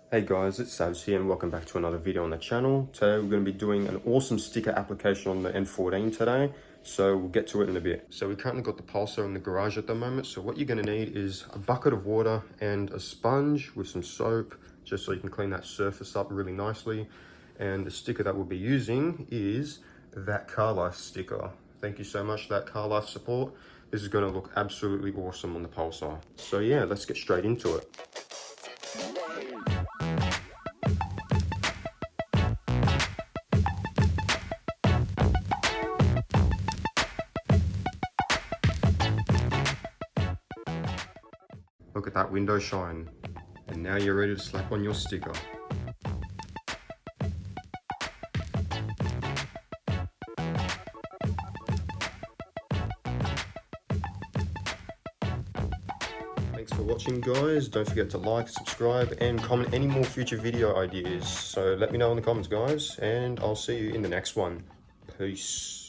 Hey guys, it's Savs here and welcome back to another video on the channel. Today we're going to be doing an awesome sticker application on the N14 today, so we'll get to it in a bit. So we currently got the Pulsar in the garage at the moment, so what you're going to need is a bucket of water and a sponge with some soap, just so you can clean that surface up really nicely. And the sticker that we'll be using is ThatCarLife sticker. Thank you so much, ThatCarLife support. This is going to look absolutely awesome on the Pulsar. So yeah, let's get straight into it. Look at that window shine. And now you're ready to slap on your sticker. Thanks for watching guys. Don't forget to like, subscribe and comment any more future video ideas. So let me know in the comments guys, and I'll see you in the next one. Peace.